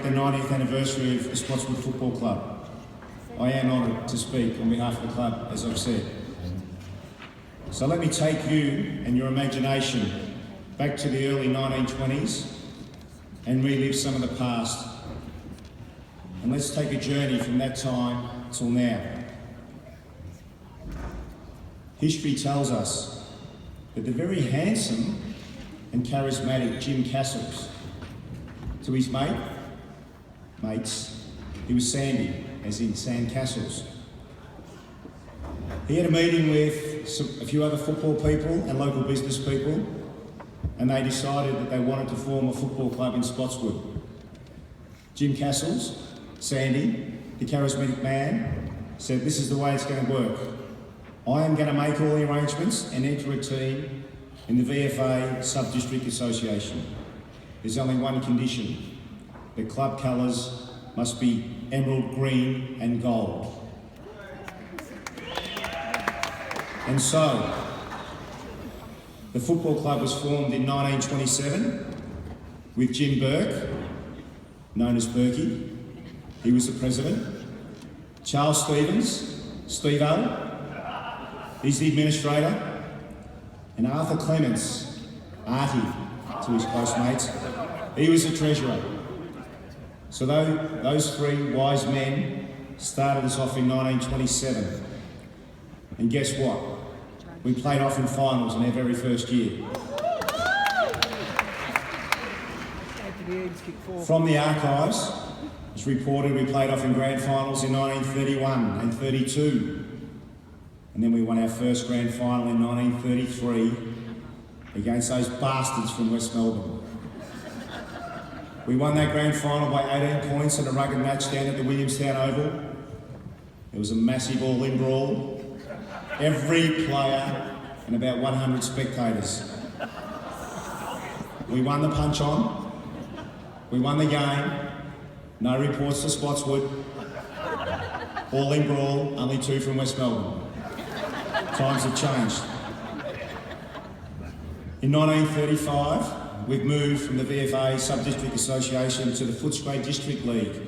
the 90th anniversary of the Spotswood Football Club. I am honoured to speak on behalf of the club, as I've said. So let me take you and your imagination back to the early 1920s and relive some of the past. And let's take a journey from that time till now. History tells us that the very handsome and charismatic Jim Castles, to his mates, he was Sandy, as in Sand Castles. He had a meeting with a few other football people and local business people, and they decided that they wanted to form a football club in Spotswood. Jim Castles, Sandy, the charismatic man, said, "This is the way it's going to work. I am going to make all the arrangements and enter a team in the VFA Sub-District Association. There's only one condition. The club colours must be emerald green and gold." And so, the football club was formed in 1927 with Jim Burke, known as Berkey. He was the president. Charles Stevens, Steve-O, he's the administrator. And Arthur Clements, Artie, to his close mates, he was the treasurer. So those three wise men started us off in 1927. And guess what? We played off in finals in our very first year. From the archives, it's reported we played off in grand finals in 1931 and 32. And then we won our first grand final in 1933 against those bastards from West Melbourne. We won that grand final by 18 points in a rugged match down at the Williamstown Oval. It was a massive all-in brawl. Every player and about 100 spectators. We won the punch-on. We won the game. No reports to Spotswood. All-in brawl, only 2 from West Melbourne. Times have changed. In 1935, we've moved from the VFA Sub-District Association to the Footscray District League.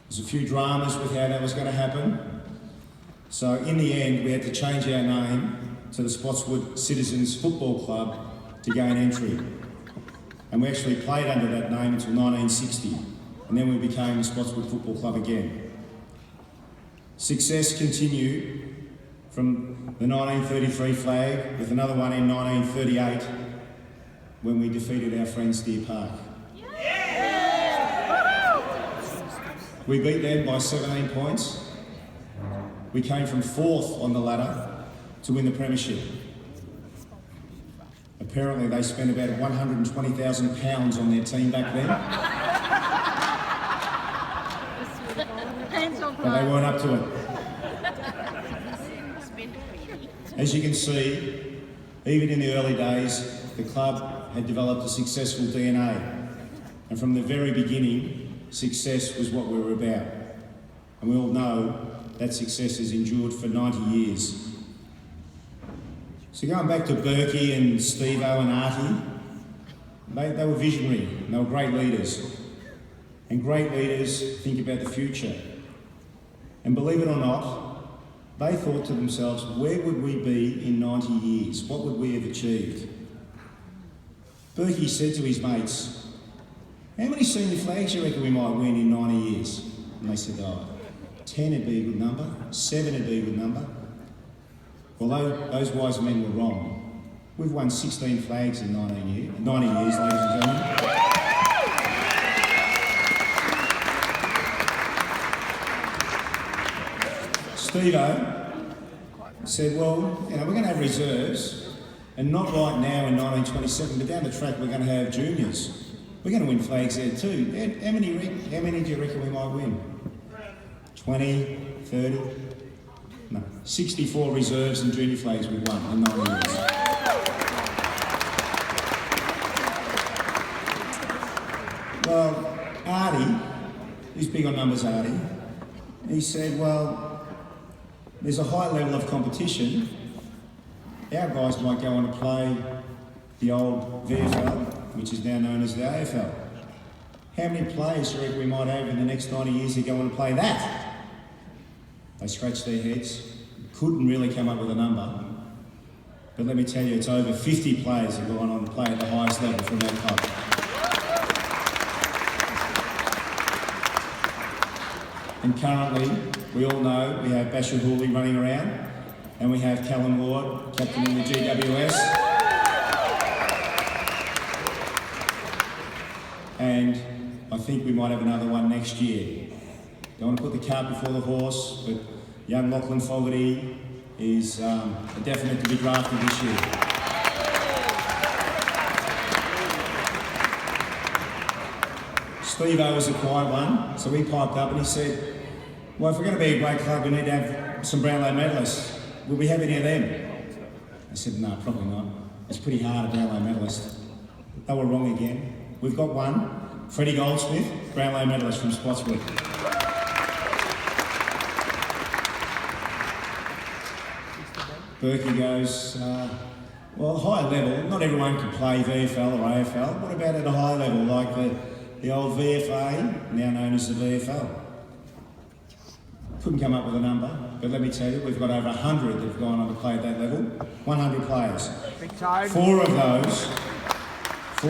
There's a few dramas with how that was going to happen. So in the end, we had to change our name to the Spotswood Citizens Football Club to gain entry. And we actually played under that name until 1960. And then we became the Spotswood Football Club again. Success continued from the 1933 flag with another one in 1938 when we defeated our friends Deer Park. We beat them by 17 points. We came from 4th on the ladder to win the premiership. Apparently they spent about £120,000 on their team back then. But they weren't up to it. As you can see, even in the early days, the club had developed a successful DNA. And from the very beginning, success was what we were about. And we all know that success has endured for 90 years. So going back to Berkey and Steve-O and Artie, they were visionary and they were great leaders. And great leaders think about the future. And believe it or not, they thought to themselves, where would we be in 90 years? What would we have achieved? Berkey said to his mates, "How many senior flags do you reckon we might win in 90 years?" And they said, 10 would be a good number, 7 would be a good number. Well, those wise men were wrong. We've won 16 flags in 90 years, ladies and gentlemen. Steve-O said, well, we're going to have reserves, and not right now in 1927, but down the track we're going to have juniors. We're going to win flags there too. How many do you reckon we might win? 20, 30? No, 64 reserves and junior flags we've won in 9 years. Well, Artie, who's big on numbers, Artie, he said, well, there's a high level of competition. Our guys might go on to play the old VFL, which is now known as the AFL. How many players do you reckon we might have in the next 90 years that go on to play that? They scratched their heads, couldn't really come up with a number. But let me tell you, it's over 50 players that have gone on to play at the highest level from that club. And currently, we all know we have Bashir Hooley running around, and we have Callum Ward, captain in the GWS. And I think we might have another one next year. Don't want to put the cart before the horse, but young Lachlan Fogarty is a definite to be drafted this year. Steve-O was a quiet one, so he piped up and he said, well, if we're going to be a great club, we need to have some Brownlow medalists. Will we have any of them? I said, no, probably not. It's pretty hard, a Brownlow medalist. They were wrong again. We've got one, Freddie Goldsmith, Brownlow medalist from Spotswood. Berkey goes, well, high level, not everyone can play VFL or AFL. What about at a high level, like the old VFA, now known as the VFL? Couldn't come up with a number, but let me tell you, we've got over 100 that have gone on to play at that level. 100 players. Four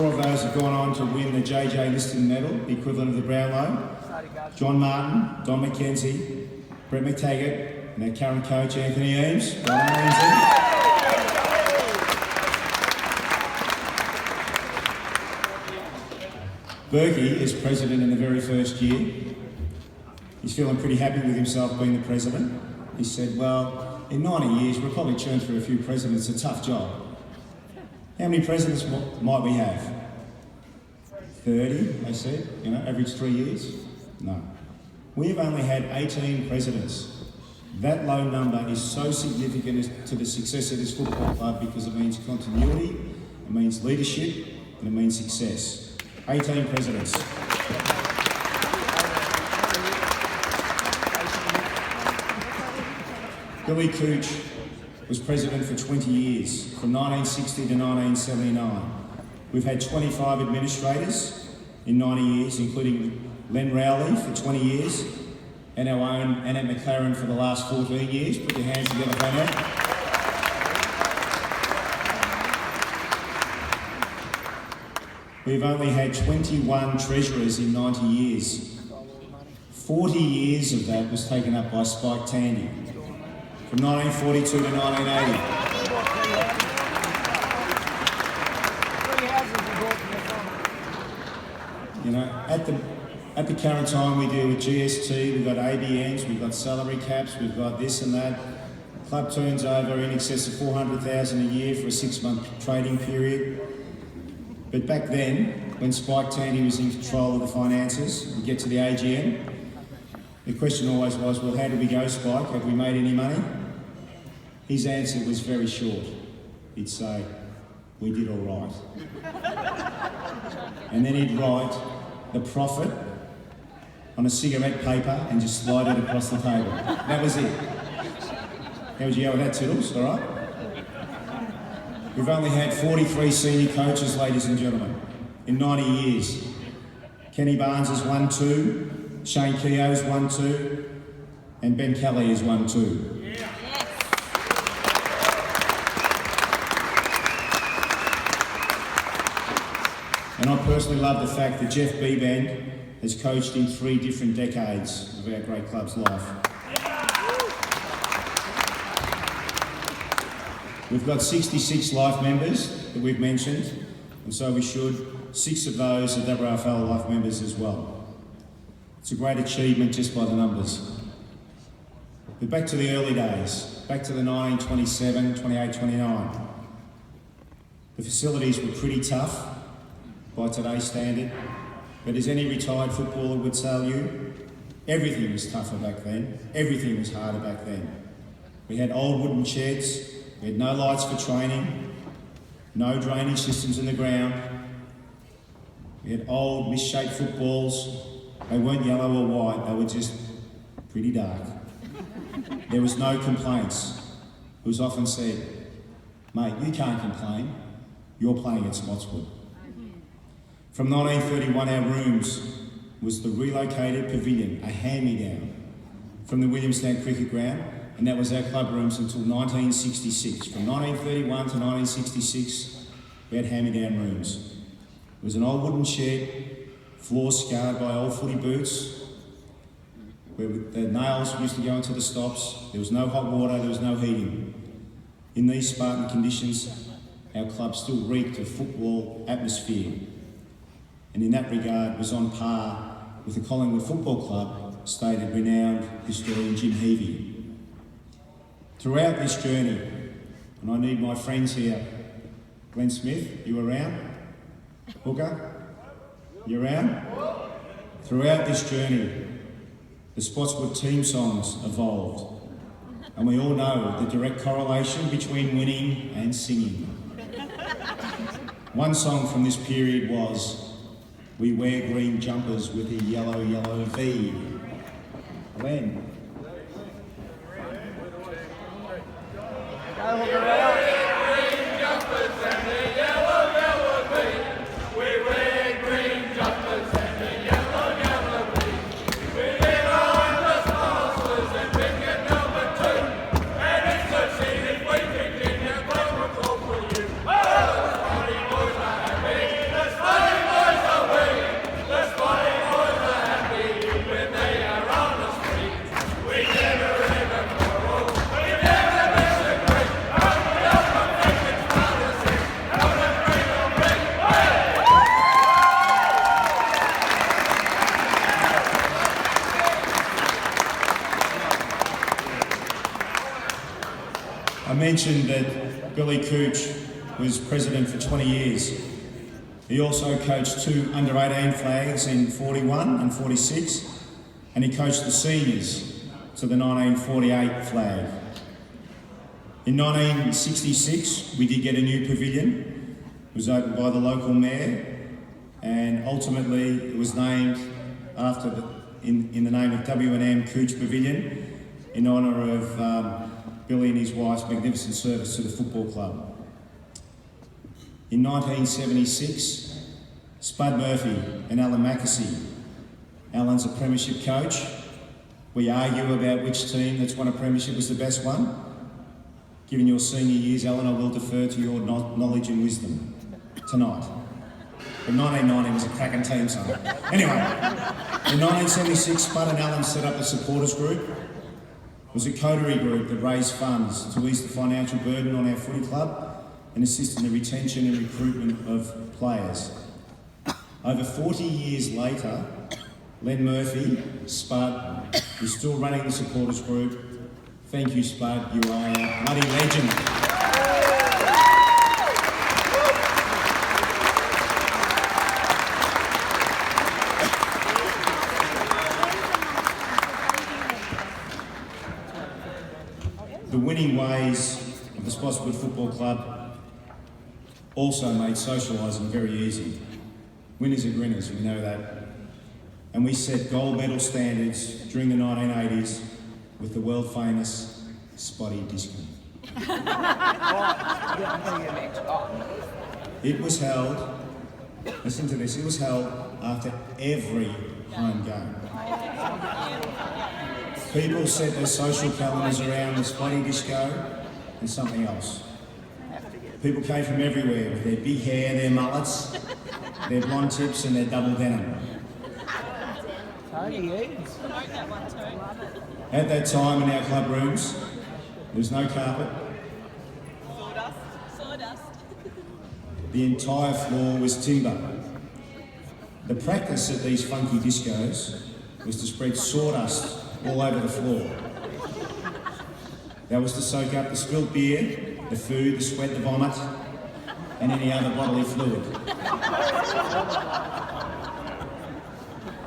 of those have gone on to win the JJ Liston medal, the equivalent of the Brownlow. John Martin, Don McKenzie, Brett McTaggart, and our current coach, Anthony Eames. Berkey is president in the very first year. He's feeling pretty happy with himself being the president. He said, well, in 90 years, we'll probably churn through a few presidents. It's a tough job. How many presidents might we have? 30, I said, average 3 years? No. We've only had 18 presidents. That low number is so significant to the success of this football club because it means continuity, it means leadership, and it means success. 18 presidents. Billy Cooch was president for 20 years, from 1960 to 1979. We've had 25 administrators in 90 years, including Len Rowley for 20 years, and our own Annette McLaren for the last 14 years. Put your hands together for Annette. We've only had 21 treasurers in 90 years. 40 years of that was taken up by Spike Tandy, from 1942 to 1980. At the current time, we deal with GST, we've got ABNs, we've got salary caps, we've got this and that. The club turns over in excess of $400,000 a year for a 6-month trading period. But back then, when Spike Tandy was in control of the finances, we get to the AGM. The question always was, well, how did we go, Spike? Have we made any money? His answer was very short. He'd say, we did all right. And then he'd write the profit on a cigarette paper and just slide it across the table. That was it. How would you go with that, Tiddles? All right? We've only had 43 senior coaches, ladies and gentlemen, in 90 years. Kenny Barnes has won 2, Shane Keogh's won 2, and Ben Kelly has won 2. And I personally love the fact that Jeff Beeband has coached in 3 different decades of our great club's life. We've got 66 life members that we've mentioned, and so we should. 6 of those are WRFL life members as well. It's a great achievement just by the numbers. But back to the early days, back to the 1927, 28, 29. The facilities were pretty tough by today's standard, but as any retired footballer would tell you, everything was tougher back then, everything was harder back then. We had old wooden sheds, we had no lights for training, no drainage systems in the ground, we had old misshaped footballs. They weren't yellow or white, they were just pretty dark. There was no complaints. It was often said, mate, you can't complain, you're playing at Spotswood. From 1931, our rooms was the relocated pavilion, a hand-me-down, from the Williamstown Cricket Ground, and that was our club rooms until 1966. From 1931 to 1966, we had hand-me-down rooms. It was an old wooden shed, floors scarred by old footy boots, where the nails used to go into the stops. There was no hot water, there was no heating. In these Spartan conditions, our club still reeked of football atmosphere, and in that regard was on par with the Collingwood Football Club, stated renowned historian Jim Heavey. Throughout this journey, and I need my friends here, Glenn Smith, you around? Hooker, you around? Throughout this journey, the Spotswood team songs evolved, and we all know the direct correlation between winning and singing. One song from this period was "We Wear Green Jumpers with a Yellow, Yellow V." Glenn. I mentioned that Billy Cooch was president for 20 years. He also coached two under-18 flags in 41 and 46, and he coached the seniors to the 1948 flag. In 1966, we did get a new pavilion. It was opened by the local mayor, and ultimately it was named after in the name of W&M Cooch Pavilion in honour of Billy and his wife's magnificent service to the football club. In 1976, Spud Murphy and Alan Mackesy. Alan's a premiership coach. We argue about which team that's won a premiership was the best one. Given your senior years, Alan, I will defer to your knowledge and wisdom tonight. But 1990 was a cracking team, son. Anyway, in 1976, Spud and Alan set up a supporters group. It was a coterie group that raised funds to ease the financial burden on our footy club and assist in the retention and recruitment of players. Over 40 years later, Len Murphy, Spud, is still running the supporters group. Thank you, Spud, you are a bloody legend. The winning ways of the Spotswood Football Club also made socialising very easy. Winners are grinners, we know that. And we set gold medal standards during the 1980s with the world famous Spotty Disco. It was held, listen to this, it was held after every home game. People set their social calendars around the Spotty Disco and something else. People came from everywhere with their big hair, their mullets, their blonde tips and their double denim. At that time in our club rooms, there was no carpet. Sawdust. The entire floor was timber. The practice at these funky discos was to spread sawdust all over the floor. That was to soak up the spilt beer, the food, the sweat, the vomit, and any other bodily fluid.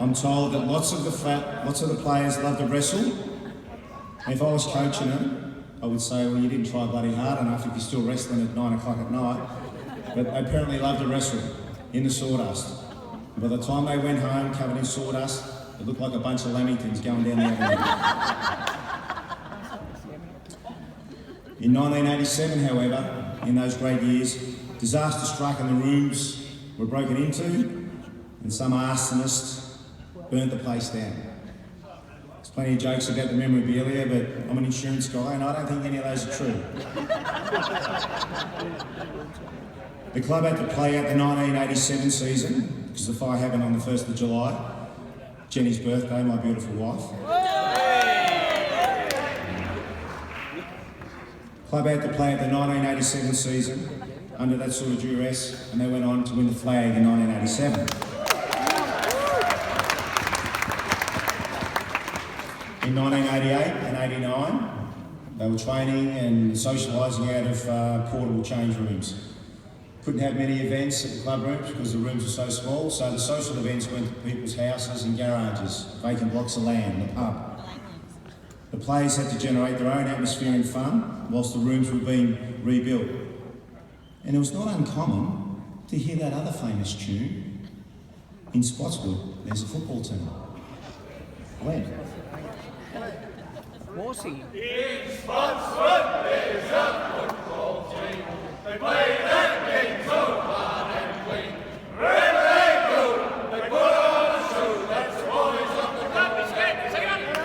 I'm told that lots of the players love to wrestle. And if I was coaching them, I would say, well, you didn't try bloody hard enough if you're still wrestling at 9 o'clock at night. But they apparently loved to wrestle in the sawdust. And by the time they went home covered in sawdust, it looked like a bunch of lamingtons going down the avenue. In 1987, however, in those great years, disaster struck and the rooms were broken into, and some arsonist burnt the place down. There's plenty of jokes about the memorabilia, but I'm an insurance guy and I don't think any of those are true. The club had to play out the 1987 season because the fire happened on the 1st of July. Jenny's birthday, my beautiful wife. Club had to play out the 1987 season under that sort of duress, and they went on to win the flag in 1987. In 1988 and 89, they were training and socialising out of portable change rooms. Couldn't have many events at the club rooms because the rooms were so small, so the social events went to people's houses and garages, vacant blocks of land, the pub. The players had to generate their own atmosphere and fun whilst the rooms were being rebuilt. And it was not uncommon to hear that other famous tune, in Spotswood, there's a football team. When? Walshe. In Spotswood, there's a football team. They play that game so hard and clean. Wherever they go, they put on a show. That's the boys of the club. Sing it up.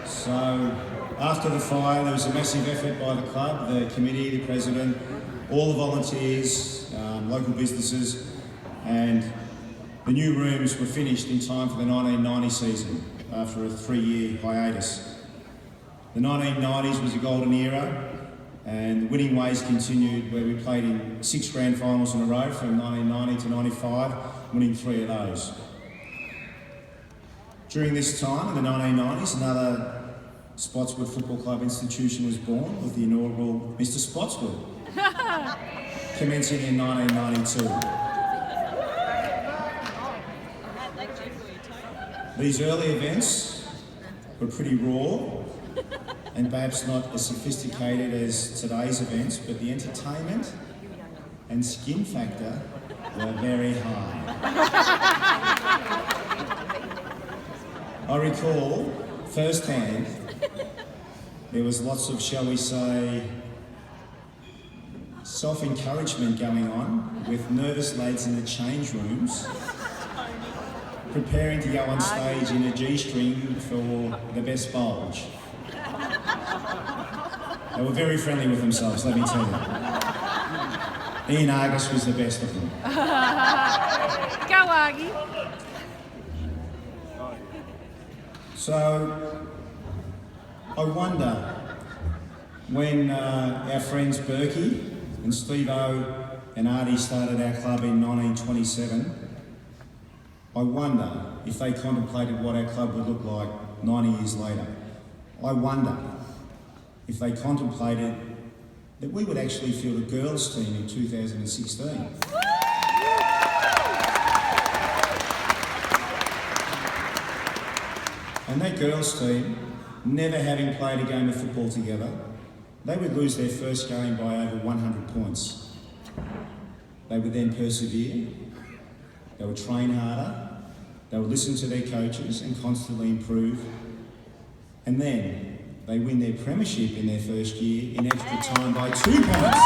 So after the fire, there was a massive effort by the club, the committee, the president, all the volunteers, local businesses, and the new rooms were finished in time for the 1990 season after a 3-year hiatus. The 1990s was a golden era, and the winning ways continued, where we played in 6 grand finals in a row from 1990 to 95, winning 3 of those. During this time, in the 1990s, another Spotswood Football Club institution was born with the inaugural Mr. Spotswood, commencing in 1992. These early events were pretty raw and perhaps not as sophisticated as today's events, but the entertainment and skin factor were very high. I recall firsthand there was lots of, shall we say, self-encouragement going on with nervous lads in the change rooms preparing to go on stage in a G-string for the best bulge. They were very friendly with themselves, let me tell you. Ian Argus was the best of them. Go Argie. So, I wonder, when our friends Berkey and Steve-O and Artie started our club in 1927, I wonder if they contemplated what our club would look like 90 years later. I wonder if they contemplated that we would actually field a girls' team in 2016. And that girls' team, never having played a game of football together, they would lose their first game by over 100 points. They would then persevere, they would train harder, they would listen to their coaches and constantly improve, and then they win their premiership in their first year in extra time by 2 points.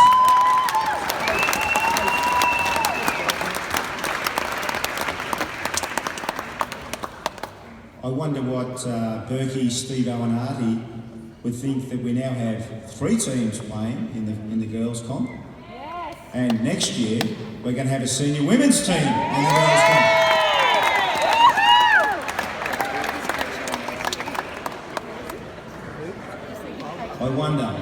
I wonder what Berkey, Steve-O and Artie would think that we now have 3 teams playing in the girls' comp. Yes. And next year, we're going to have a senior women's team in the girls' comp. I wonder.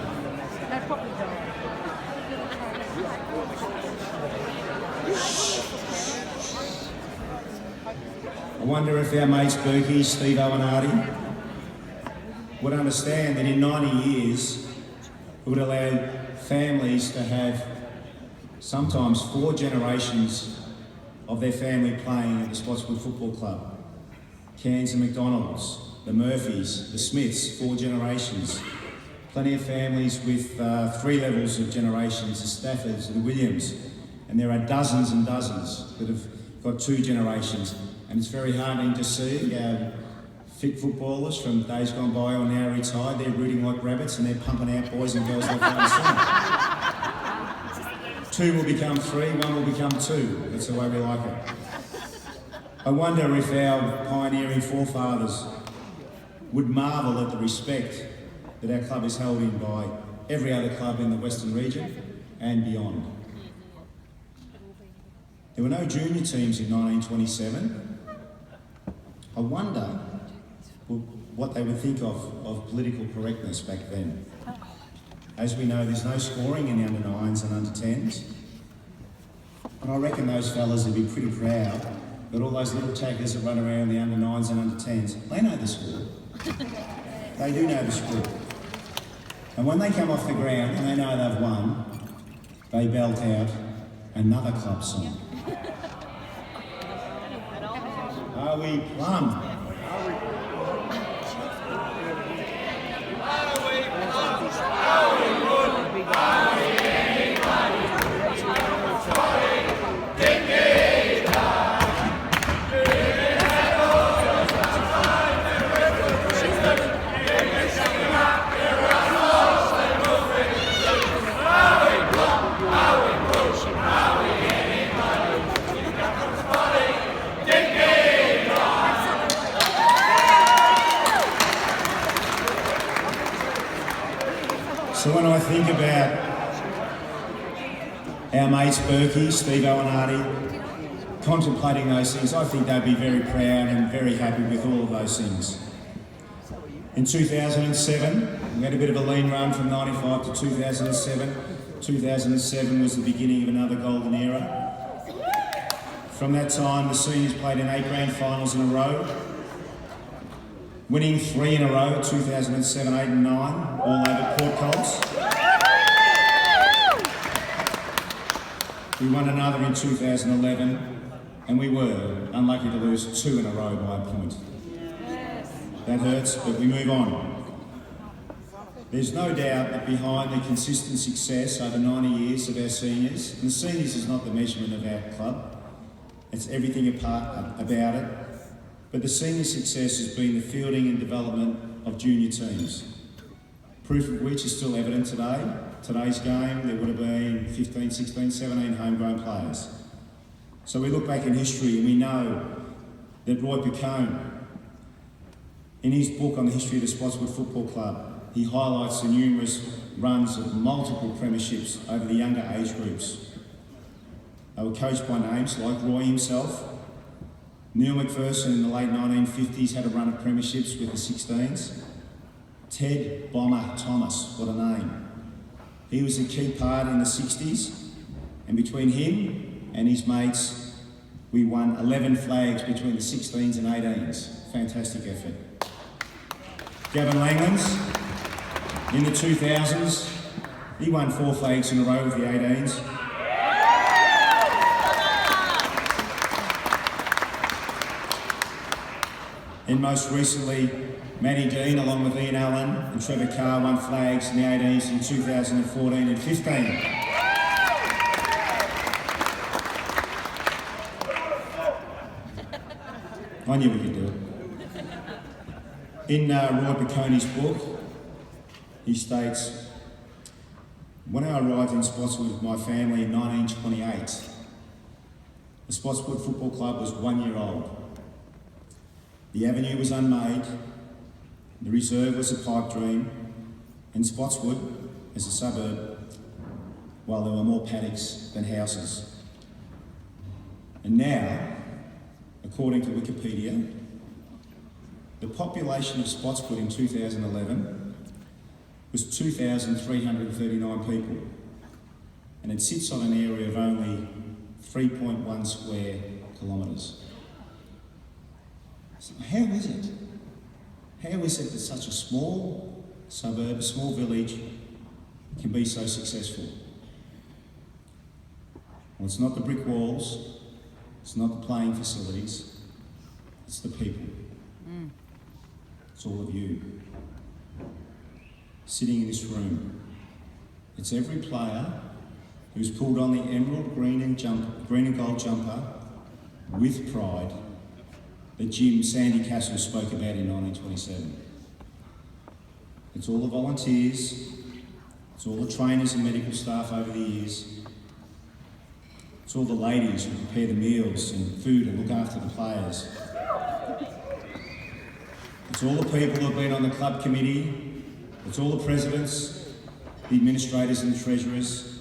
I wonder if our mates Berkey, Steve and Artie would understand that in 90 years it would allow families to have sometimes 4 generations of their family playing at the Spotswood Football Club. Cairns and McDonald's, the Murphys, the Smiths, 4 generations. Plenty of families with 3 levels of generations, the Staffords, the Williams, and there are dozens and dozens that have got 2 generations. And it's very heartening to see fit footballers from days gone by or now retired. They're rooting like rabbits and they're pumping out boys and girls like that. 2 will become 3, 1 will become 2. That's the way we like it. I wonder if our pioneering forefathers would marvel at the respect that our club is held in by every other club in the Western region and beyond. There were no junior teams in 1927. I wonder what they would think of political correctness back then. As we know, there's no scoring in the under 9s and under 10s. And I reckon those fellas would be pretty proud that all those little tackers that run around the under 9s and under 10s, they know the score. They do know the score. And when they come off the ground and they know they've won, they belt out another club song. Are we plumb? So when I think about our mates Berkey, Steve and Artie, contemplating those things, I think they'd be very proud and very happy with all of those things. In 2007, we had a bit of a lean run from 95 to 2007. 2007 was the beginning of another golden era. From that time, the seniors played in 8 grand finals in a row, winning 3 in a row, 2007, 8 and 9, all over Port Colts. We won another in 2011, and we were unlucky to lose 2 in a row by a point. That hurts, but we move on. There's no doubt that behind the consistent success over 90 years of our seniors, and the seniors is not the measurement of our club, it's everything about it, but the senior success has been the fielding and development of junior teams. Proof of which is still evident today. Today's game, there would have been 15, 16, 17 homegrown players. So we look back in history and we know that Roy Picone, in his book on the history of the Spotswood Football Club, he highlights the numerous runs of multiple premierships over the younger age groups. They were coached by names like Roy himself. Neil McPherson in the late 1950s had a run of premierships with the 16s. Ted Bomber Thomas, what a name. He was a key part in the 60s, and between him and his mates, we won 11 flags between the 16s and 18s. Fantastic effort. Gavin Langlands, in the 2000s, he won 4 flags in a row with the 18s. And most recently, Matty Dean, along with Ian Allen and Trevor Carr, won flags in the 18s in 2014 and 15. I knew we could do it. In Roy Picone's book, he states, when I arrived in Spotswood with my family in 1928, the Spotswood Football Club was 1 year old. The avenue was unmade, the reserve was a pipe dream, and Spotswood, as a suburb, well, there were more paddocks than houses. And now, according to Wikipedia, the population of Spotswood in 2011 was 2,339 people, and it sits on an area of only 3.1 square kilometres. So how is it? How is it that such a small suburb, a small village, can be so successful? Well, it's not the brick walls, it's not the playing facilities, it's the people. It's all of you sitting in this room. It's every player who's pulled on the emerald green and gold jumper with pride that Jim Sandy Castle spoke about in 1927. It's all the volunteers, it's all the trainers and medical staff over the years, it's all the ladies who prepare the meals and food and look after the players. It's all the people who have been on the club committee, it's all the presidents, the administrators and the treasurers.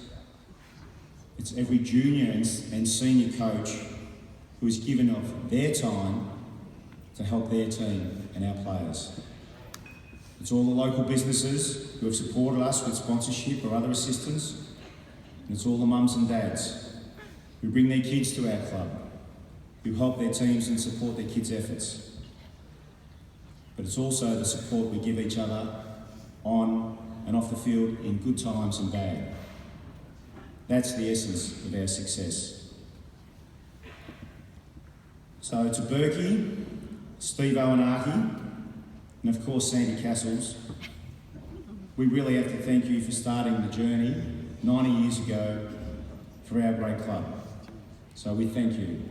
It's every junior and senior coach who has given of their time to help their team and our players. It's all the local businesses who have supported us with sponsorship or other assistance. And it's all the mums and dads who bring their kids to our club, who help their teams and support their kids' efforts. But it's also the support we give each other on and off the field in good times and bad. That's the essence of our success. So to Berkey, Steve Owenaki, and of course Sandy Castles, we really have to thank you for starting the journey 90 years ago for our great club. So we thank you.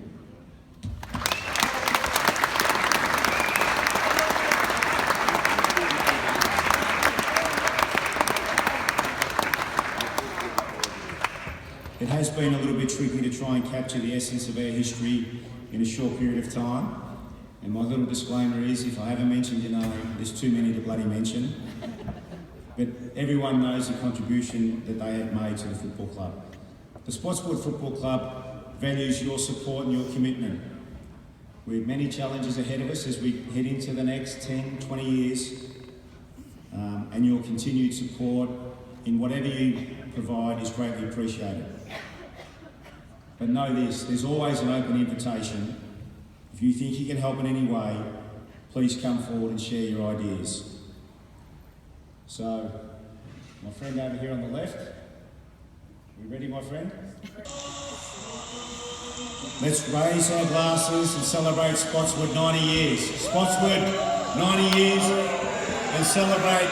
It has been a little bit tricky to try and capture the essence of our history in a short period of time. And my little disclaimer is, if I haven't mentioned your name, there's too many to bloody mention. But everyone knows the contribution that they have made to the football club. The Spotswood Football Club values your support and your commitment. We have many challenges ahead of us as we head into the next 10, 20 years. And your continued support in whatever you provide is greatly appreciated. But know this, there's always an open invitation. If you think you can help in any way, please come forward and share your ideas. So, my friend over here on the left, you ready, my friend? Let's raise our glasses and celebrate Spotswood 90 years. Spotswood 90 years, and celebrate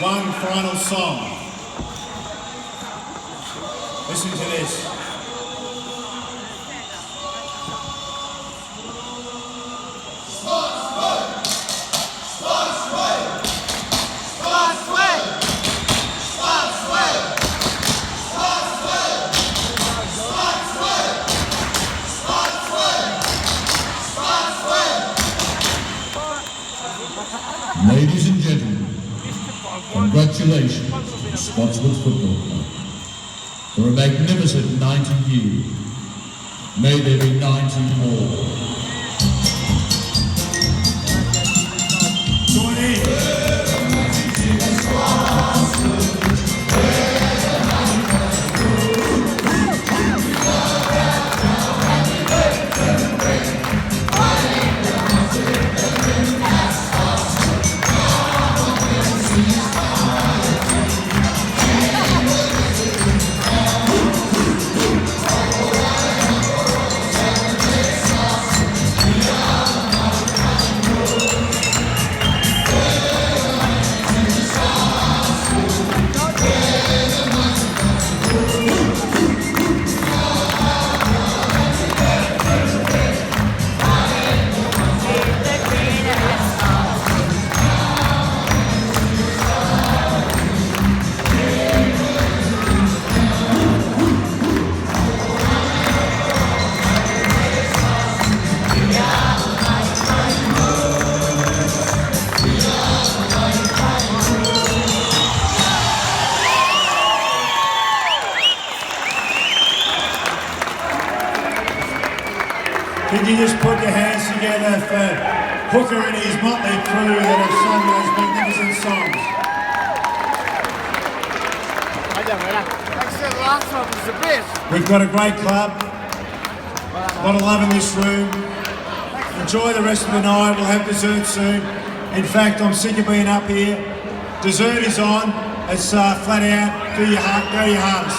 one final song. Listen to this. Ladies and gentlemen, congratulations to Spotswood Football Club for a magnificent 90 years. May there be 90 more. Join in. Can you just put your hands together for Hooker and his motley crew that have sung those magnificent songs? Like I said, the last one was the best. We've got a great club. A lot of love in this room. Enjoy the rest of the night. We'll have dessert soon. In fact, I'm sick of being up here. Dessert is on. It's flat out. Do your hardest.